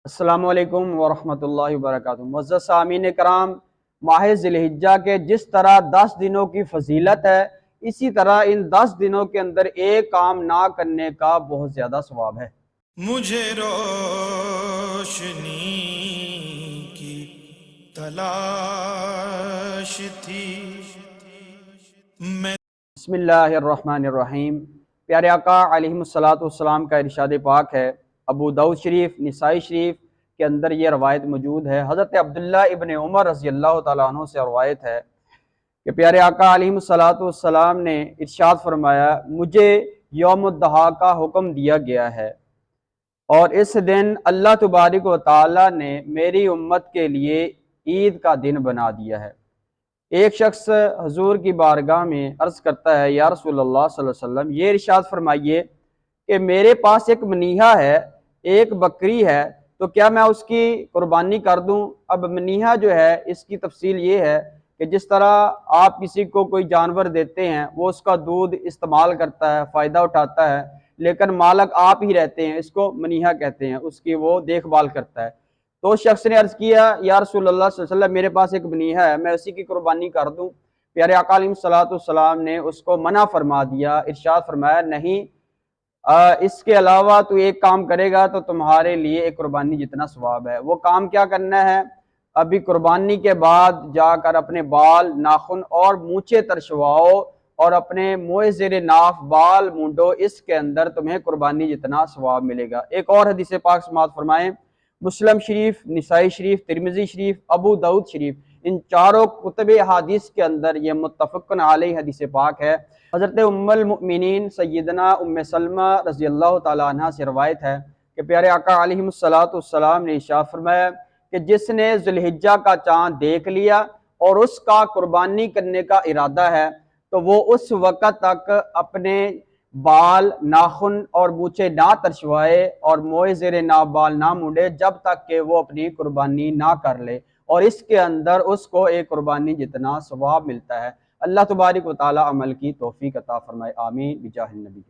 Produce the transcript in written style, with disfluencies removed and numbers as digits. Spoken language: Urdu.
السلام علیکم ورحمۃ اللہ وبرکاتہ۔ معزز سامعین کرام، ماہ ذی الحجہ کے جس طرح 10 دنوں کی فضیلت ہے، اسی طرح ان 10 دنوں کے اندر ایک کام نہ کرنے کا بہت زیادہ ثواب ہے۔ مجھے روشنی کی تلاش تھی میں بسم اللہ الرحمن الرحیم۔ پیارے آقا علیہ السلام کا ارشاد پاک ہے، ابو داؤد شریف، نسائی شریف کے اندر یہ روایت موجود ہے۔ حضرت عبداللہ ابن عمر رضی اللہ تعالیٰ عنہ سے روایت ہے کہ پیارے آقا علیہ السلام نے ارشاد فرمایا، مجھے یوم الضحیٰ کا حکم دیا گیا ہے اور اس دن اللہ تبارک و تعالیٰ نے میری امت کے لیے عید کا دن بنا دیا ہے۔ ایک شخص حضور کی بارگاہ میں عرض کرتا ہے، یا رسول اللہ صلی اللہ علیہ وسلم، یہ ارشاد فرمائیے کہ میرے پاس ایک منیہا ہے، ایک بکری ہے، تو کیا میں اس کی قربانی کر دوں؟ اب منیہا جو ہے، اس کی تفصیل یہ ہے کہ جس طرح آپ کسی کو کوئی جانور دیتے ہیں، وہ اس کا دودھ استعمال کرتا ہے، فائدہ اٹھاتا ہے، لیکن مالک آپ ہی رہتے ہیں، اس کو منیہا کہتے ہیں، اس کی وہ دیکھ بھال کرتا ہے۔ تو اس شخص نے عرض کیا، یا رسول اللہ صلی اللہ علیہ وسلم، میرے پاس ایک منیہا ہے، میں اسی کی قربانی کر دوں؟ پیارے آقا علیہ السلام نے اس کو منع فرما دیا، ارشاد فرمایا، نہیں، اس کے علاوہ تو ایک کام کرے گا تو تمہارے لیے ایک قربانی جتنا ثواب ہے۔ وہ کام کیا کرنا ہے؟ ابھی قربانی کے بعد جا کر اپنے بال، ناخن اور مونچھیں ترشواؤ اور اپنے منہ زیر ناف بال مونڈو، اس کے اندر تمہیں قربانی جتنا ثواب ملے گا۔ ایک اور حدیث پاک سماعت فرمائیں، مسلم شریف، نسائی شریف، ترمذی شریف، ابو داؤد شریف، ان چاروں کتب حدیث کے اندر یہ متفقن علیہ حدیث پاک ہے۔ حضرت ام المؤمنین سیدنا ام سلمہ رضی اللہ تعالیٰ عنہ سے روایت ہے کہ پیارے آقا علیہ السلام نے ارشاد فرمایا کہ جس نے ذی الحجہ کا چاند دیکھ لیا اور اس کا قربانی کرنے کا ارادہ ہے، تو وہ اس وقت تک اپنے بال، ناخن اور مونچھیں نہ ترشوائے اور منہ زیر ناف بال نہ مونڈے جب تک کہ وہ اپنی قربانی نہ کر لے، اور اس کے اندر اس کو ایک قربانی جتنا ثواب ملتا ہے۔ اللہ تبارک و تعالی عمل کی توفیق عطا فرمائے، آمین بجاہ النبی۔